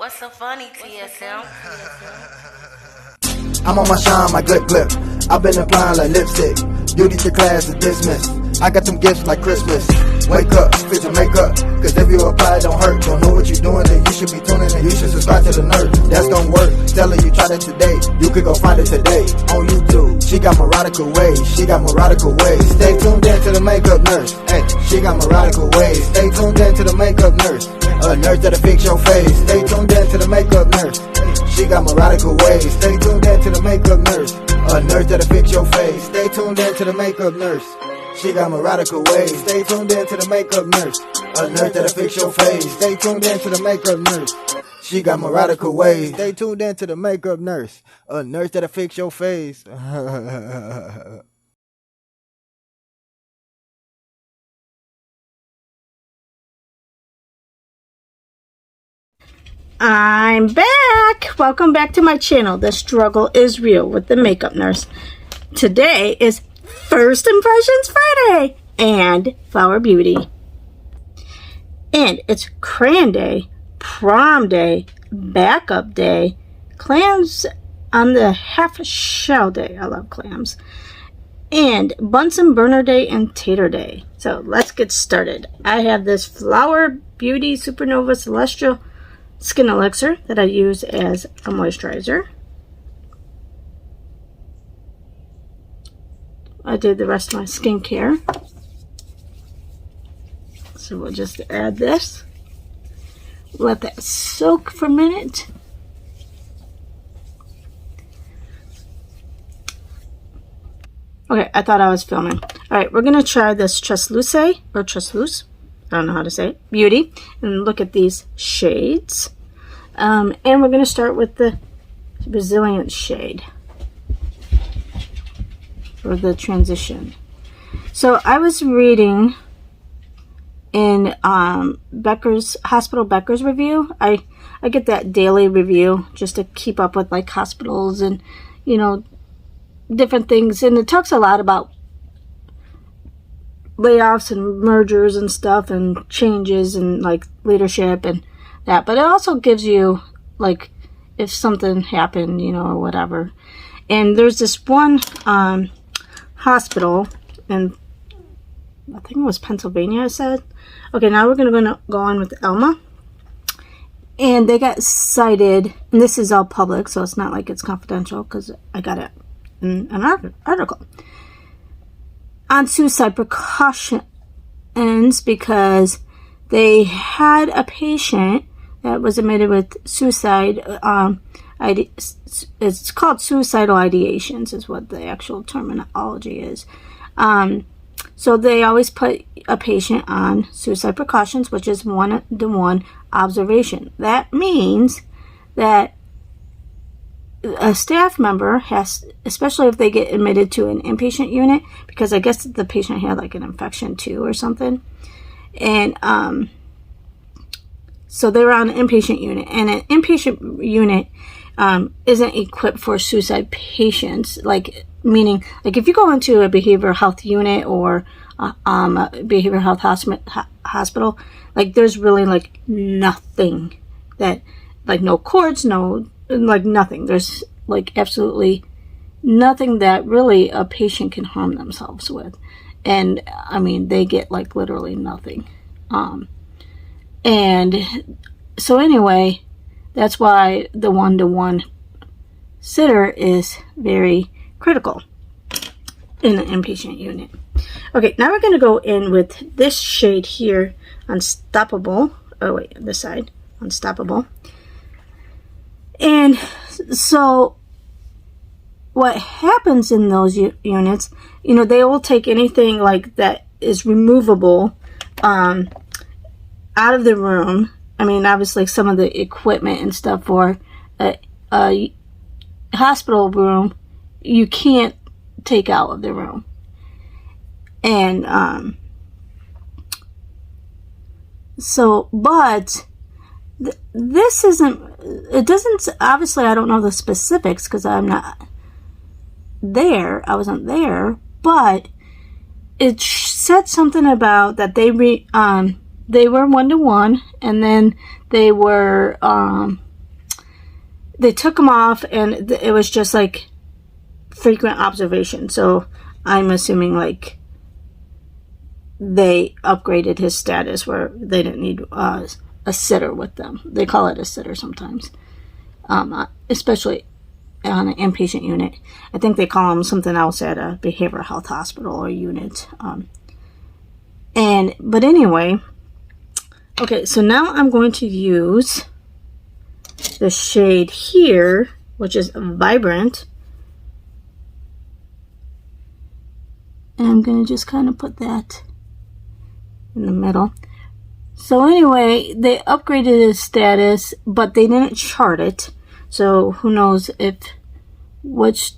What's so funny, TSM? I'm on my shine, my good clip. I've been applying like lipstick. Beauty to class is dismissed. I got some gifts like Christmas. Wake up, fit your makeup. Cause if you apply, it don't hurt. Don't know what you're doing, then you should be tuning in. You should subscribe to the nerd. That's gonna work. Tell her you tried it today. You could go find it today on YouTube. She got moronical ways. She got moronical ways. Stay tuned in to the makeup nurse. Hey, she got moronical ways. Stay tuned in to the makeup nurse. A nurse that'll fix your face. Stay tuned in to the makeup nurse. She got moronical ways. Stay tuned in to the makeup nurse. A nurse that'll fix your face. Stay tuned in to the makeup nurse. She got moronical ways. Stay tuned in to the makeup nurse. A nurse that'll fix your face. Stay tuned in to the makeup nurse. She got moronical ways. Stay tuned in to the makeup nurse. A nurse that'll fix your face. I'm back. Welcome back to my channel. The struggle is real with the makeup nurse. Today is First Impressions Friday and Flower Beauty. And it's crayon day, prom day, backup day, clams on the half shell day. I love clams. And Bunsen burner day and tater day. So let's get started. I have this Flower Beauty Supernova Celestial Skin Elixir that I use as a moisturizer. I did the rest of my skincare. So we'll just add this. Let that soak for a minute. Okay, I thought I was filming. Alright, we're going to try this Transluce, or Transluce, I don't know how to say it, Beauty. And look at these shades. And we're going to start with the Resilient shade for the transition. So I was reading in Hospital Becker's review. I get that daily review just to keep up with like hospitals and, you know, different things. And it talks a lot about layoffs and mergers and stuff and changes and like leadership and that, but it also gives you like if something happened, you know, or whatever. And there's this one hospital in, I think it was Pennsylvania, I said. Okay, now we're going to go on with Elma. And they got cited, and this is all public, so it's not like it's confidential because I got it in an article, on suicide precautions because they had a patient that was admitted with suicide. It's called suicidal ideations is what the actual terminology is. So they always put a patient on suicide precautions, which is one-to-one observation. That means that a staff member has, especially if they get admitted to an inpatient unit, because I guess the patient had like an infection too or something. And so they were on an inpatient unit. And an inpatient unit isn't equipped for suicide patients. Like, meaning, like if you go into a behavioral health unit or a behavioral health hospital, like there's really like nothing that, like no cords, no, like nothing. There's like absolutely nothing that really a patient can harm themselves with. And I mean, they get like literally nothing. And so anyway, that's why the one-to-one sitter is very critical in the inpatient unit. Okay, now we're going to go in with this shade here, Unstoppable. Oh wait, this side, Unstoppable. And so what happens in those units, you know, they will take anything like that is removable out of the room. I mean, obviously some of the equipment and stuff for a hospital room, you can't take out of the room. And so, but this isn't, it doesn't, obviously I don't know the specifics because I'm not there, I wasn't there, but it said something about that they were one-to-one, and then they were they took him off, and it was just like frequent observation. So I'm assuming like they upgraded his status where they didn't need a sitter with them. They call it a sitter sometimes, especially on an inpatient unit. I think they call them something else at a behavioral health hospital or unit. But anyway, okay, so now I'm going to use the shade here, which is Vibrant. And I'm going to just kind of put that in the middle. So anyway, they upgraded his status, but they didn't chart it. So who knows in healthcare,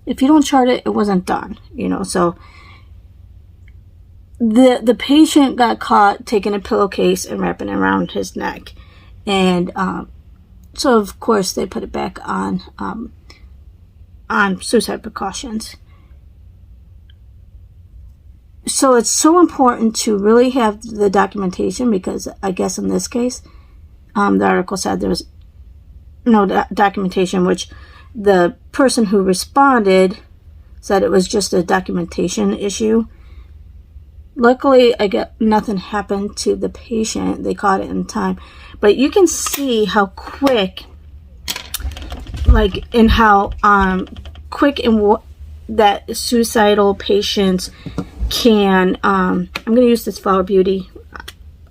if you don't chart it, it wasn't done, so the patient got caught taking a pillowcase and wrapping it around his neck. And so of course they put it back on suicide precautions. So it's so important to really have the documentation, because I guess in this case, the article said there was no documentation, which the person who responded said it was just a documentation issue. Luckily, nothing happened to the patient. They caught it in time. But you can see how quick, that suicidal patients can, I'm going to use this Flower Beauty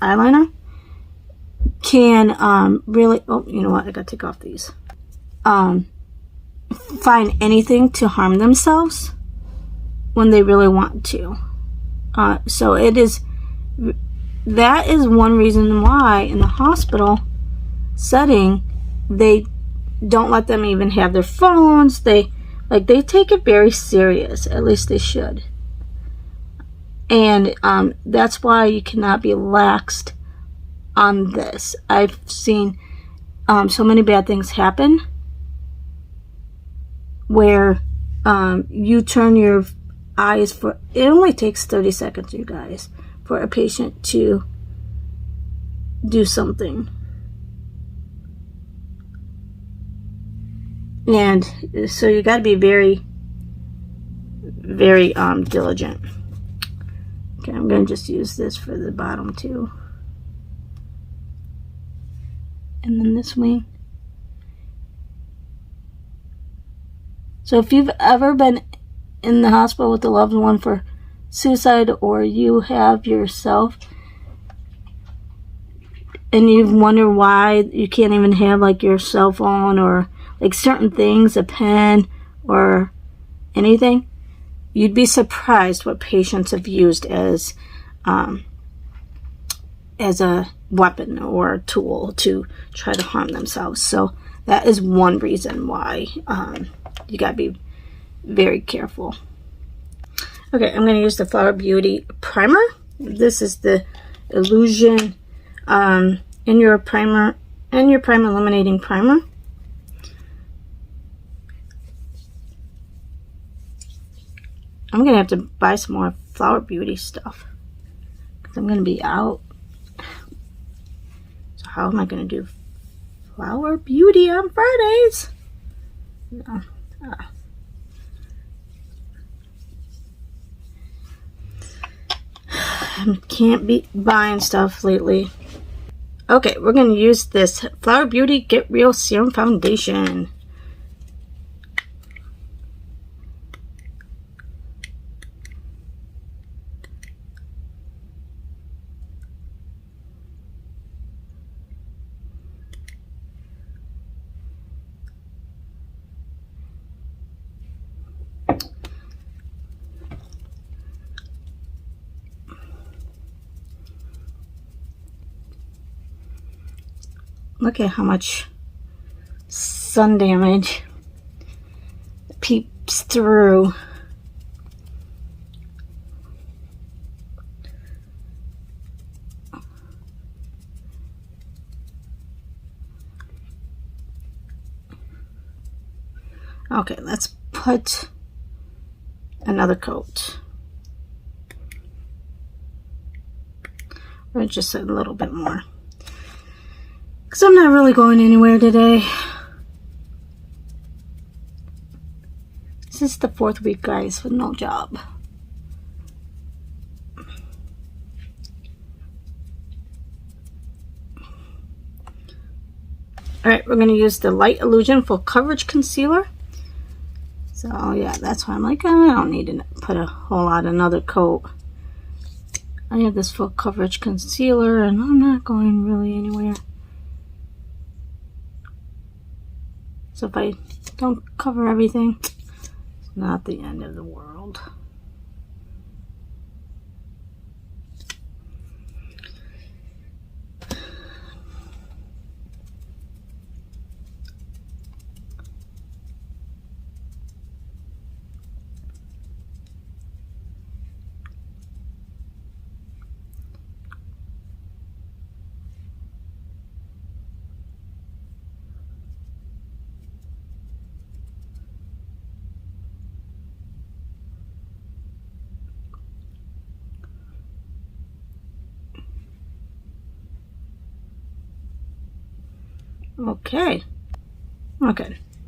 eyeliner, can really, you know what, I got to take off these, find anything to harm themselves when they really want to. So that is one reason why in the hospital setting, they don't let them even have their phones. They take it very serious, at least they should. And that's why you cannot be laxed on this. I've seen so many bad things happen where you turn your eyes for, it only takes 30 seconds, you guys, for a patient to do something. And so you got to be very, very diligent. Okay, I'm going to just use this for the bottom too. And then this wing. So if you've ever been in the hospital with a loved one for suicide, or you have yourself, and you've wondered why you can't even have like your cell phone or like certain things, a pen or anything, you'd be surprised what patients have used as a weapon or a tool to try to harm themselves. So that is one reason why you gotta be very careful. Okay, I'm going to use the Flower Beauty primer. This is the Illusion in your prime illuminating primer. I'm going to have to buy some more Flower Beauty stuff because I'm going to be out. So how am I going to do Flower Beauty on Fridays? No. I can't be buying stuff lately. Okay, we're going to use this Flower Beauty Get Real Serum Foundation. Look at how much sun damage peeps through. Okay, let's put another coat. Or just a little bit more. Because I'm not really going anywhere today. This is the 4th week, guys, with no job. Alright, we're going to use the Light Illusion Full Coverage Concealer. So, yeah, that's why I'm like, oh, I don't need to put a whole lot another coat. I have this full coverage concealer, and I'm not going really anywhere. So if I don't cover everything, it's not the end of the world. Okay.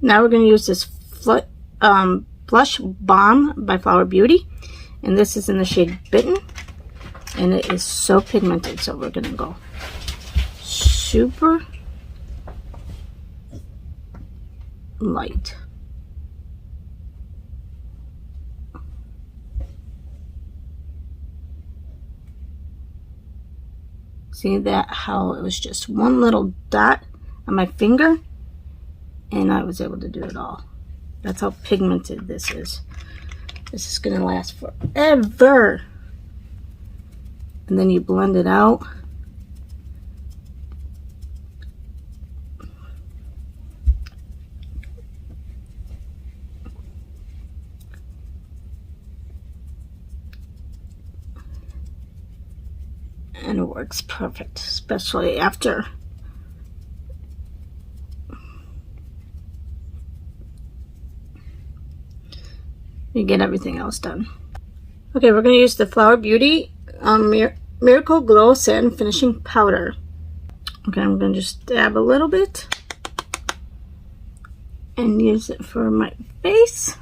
Now we're going to use this Blush Balm by Flower Beauty. And this is in the shade Bitten. And it is so pigmented. So we're going to go super light. See that? How it was just one little dot on my finger, and I was able to do it all. That's how pigmented this is. This is going to last forever. And then you blend it out. And it works perfect, especially after you get everything else done. Okay, we're going to use the Flower Beauty Miracle Glow Satin Finishing Powder. Okay, I'm going to just dab a little bit and use it for my face.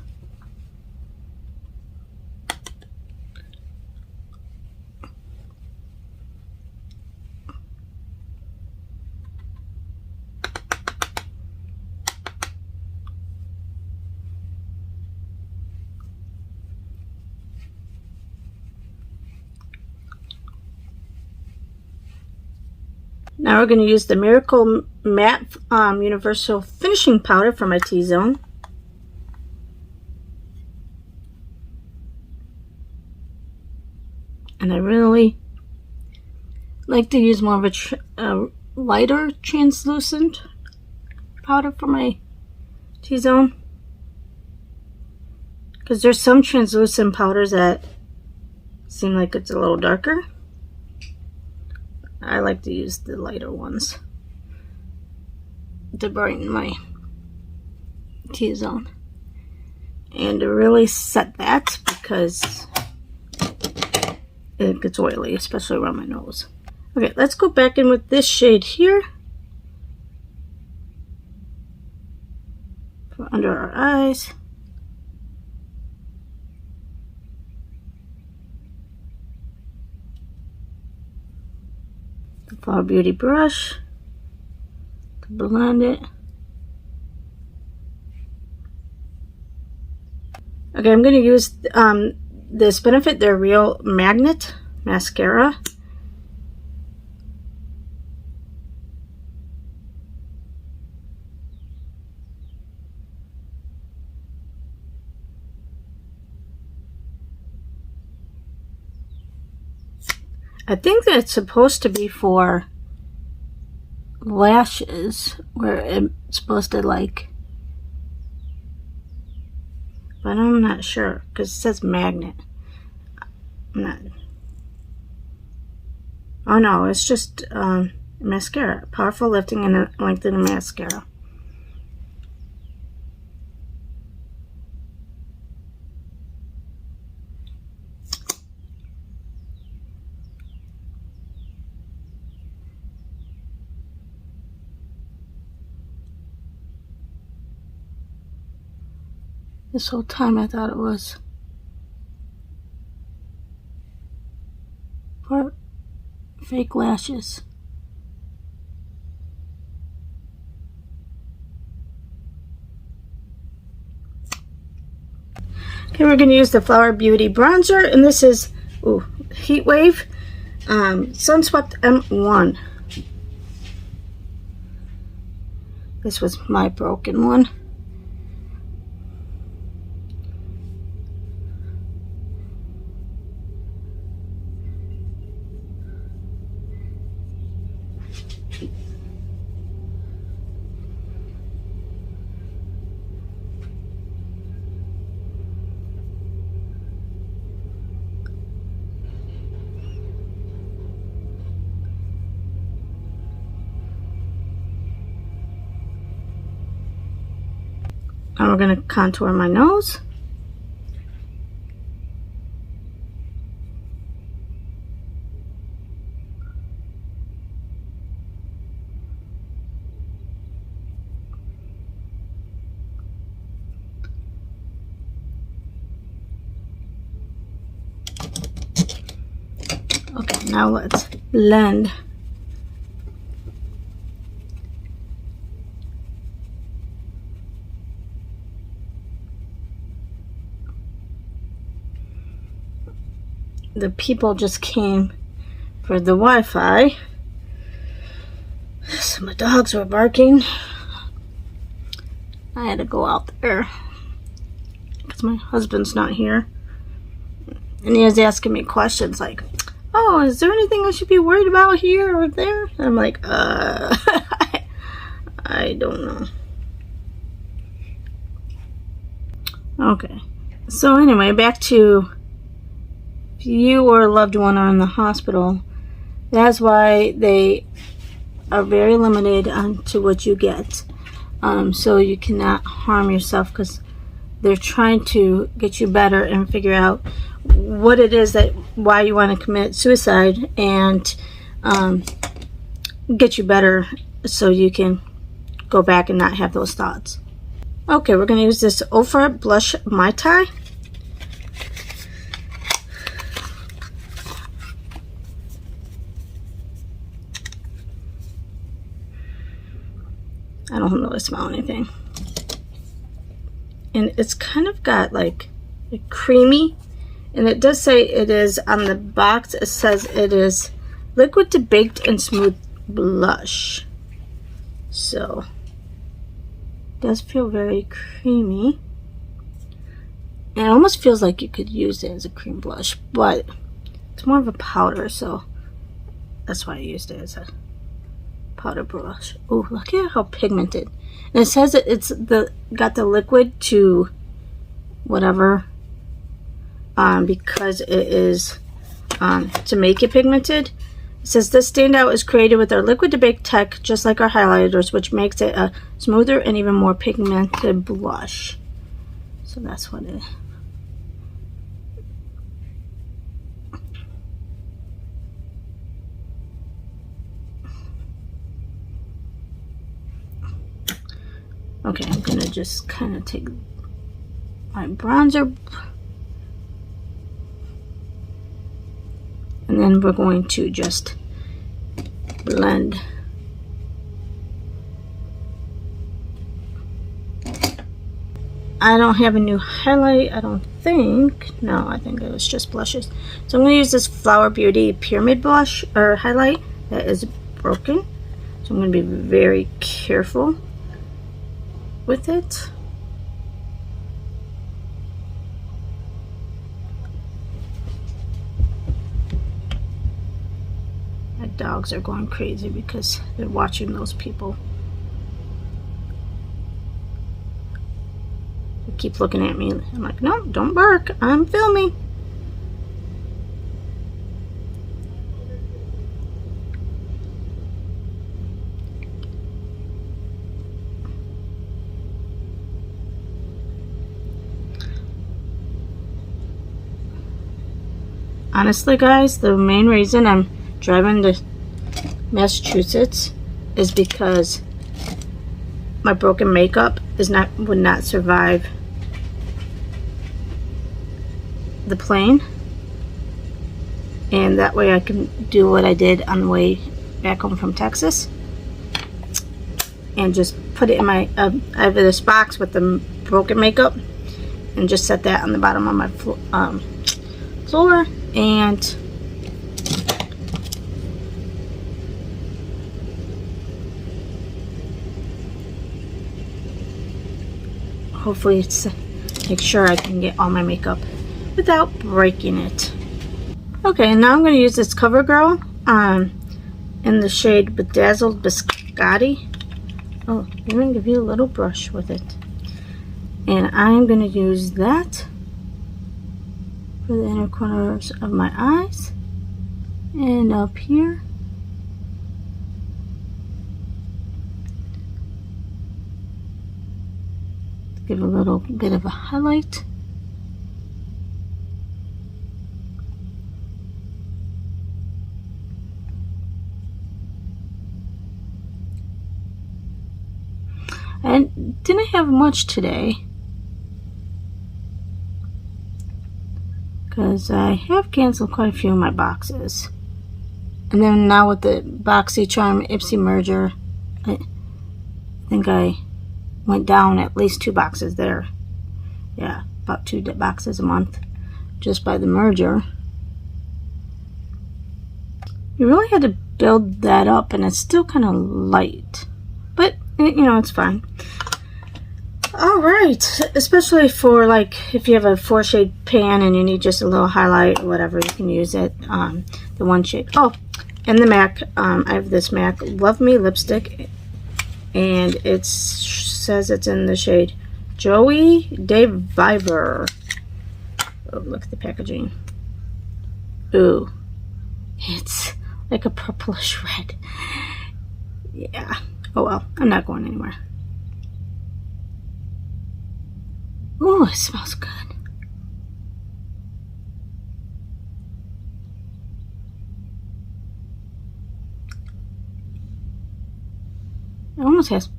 Now we're going to use the Miracle Matte Universal Finishing Powder from my T-Zone. And I really like to use more of a lighter translucent powder for my T-Zone. Because there's some translucent powders that seem like it's a little darker. I like to use the lighter ones to brighten my T-Zone. And to really set that, because it gets oily, especially around my nose. Okay, let's go back in with this shade here. For under our eyes. The Flower Beauty brush to blend it. Okay, I'm going to use this Benefit They're Real Magnet Mascara. I think that it's supposed to be for lashes, where it's supposed to like, but I'm not sure because it says magnet. I'm not. Oh no, it's just mascara. Powerful lifting and lengthening mascara. This whole time I thought it was for fake lashes. Okay, we're going to use the Flower Beauty bronzer, and this is Heat Wave Sunswept M1. This was my broken one. And we're going to contour my nose. Okay, now let's blend. The people just came for the Wi-Fi, so my dogs were barking. I had to go out there because my husband's not here, and he was asking me questions like, oh, is there anything I should be worried about here or there? And I'm like, I don't know. Okay, so anyway, back to, if you or a loved one are in the hospital, that's why they are very limited on to what you get. So you cannot harm yourself, because they're trying to get you better and figure out what it is that why you want to commit suicide, and get you better so you can go back and not have those thoughts. Okay, we're going to use this Ofra Blush Mai Tai. I don't really smell anything. And it's kind of got like a creamy, and it does say it is on the box, it says it is liquid to baked and smooth blush. So it does feel very creamy. And it almost feels like you could use it as a cream blush, but it's more of a powder, so that's why I used it as a powder blush. Oh, look at how pigmented. And it says that it's got the liquid to whatever, because it is to make it pigmented. It says this standout is created with our liquid to bake tech, just like our highlighters, which makes it a smoother and even more pigmented blush. So that's what it is. Okay, I'm gonna just kind of take my bronzer, and then we're going to just blend. I don't have a new highlight, I don't think. No, I think it was just blushes. So I'm gonna use this Flower Beauty Pyramid Blush or highlight that is broken. So I'm gonna be very careful with it. My dogs are going crazy because they're watching those people. They keep looking at me. I'm like, no, don't bark, I'm filming. Honestly, guys, the main reason I'm driving to Massachusetts is because my broken makeup would not survive the plane, and that way I can do what I did on the way back home from Texas, and just put it in my I have this box with the broken makeup, and just set that on the bottom of my floor, and hopefully it's make sure I can get all my makeup without breaking it. Okay, now I'm going to use this CoverGirl in the shade Bedazzled Biscotti. Oh, I'm going to give you a little brush with it. And I'm going to use that for the inner corners of my eyes and up here. Give a little bit of a highlight. And didn't have much today, because I have canceled quite a few of my boxes. And then now with the BoxyCharm Ipsy merger, I think I went down at least 2 boxes there. Yeah, about 2 boxes a month just by the merger. You really had to build that up, and it's still kind of light, but you know, it's fine. All right, especially for like if you have a 4-shade pan and you need just a little highlight or whatever, you can use it. The 1 shade. Oh, and the MAC. I have this MAC Love Me lipstick, and it says it's in the shade Joey de Viver. Oh, look at the packaging. Ooh, it's like a purplish red. Yeah. Oh well, I'm not going anywhere. Ooh, it smells good. It almost has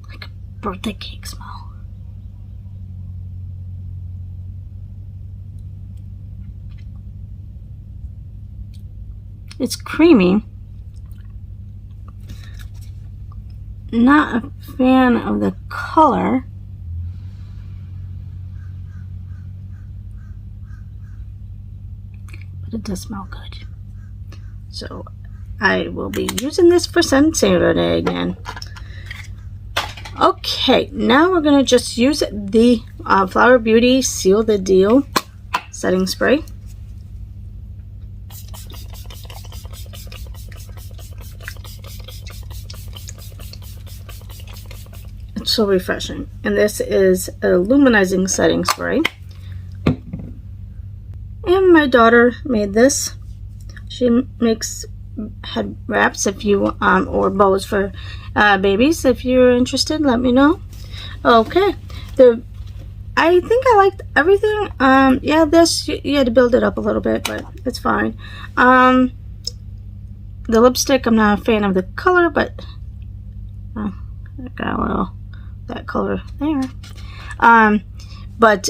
like a birthday cake smell. It's creamy. Not a fan of the color. But it does smell good. So I will be using this for Saturday again. Okay, now we're going to just use the Flower Beauty Seal the Deal setting spray. It's so refreshing. And this is a luminizing setting spray. And my daughter made this. She makes head wraps if you or bows for babies. If you're interested, let me know. Okay, I think I liked everything. Yeah, this you had to build it up a little bit, but it's fine. The lipstick, I'm not a fan of the color, but I got a little that color there. But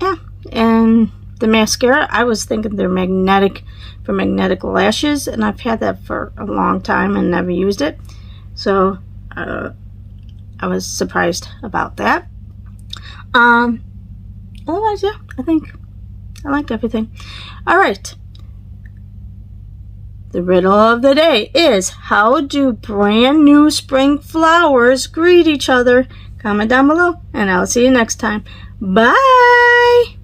yeah, and the mascara, I was thinking they're magnetic for magnetic lashes, and I've had that for a long time and never used it, so I was surprised about that. Otherwise, yeah, I think I liked everything. All right, the riddle of the day is, how do brand new spring flowers greet each other? Comment down below, and I'll see you next time. Bye!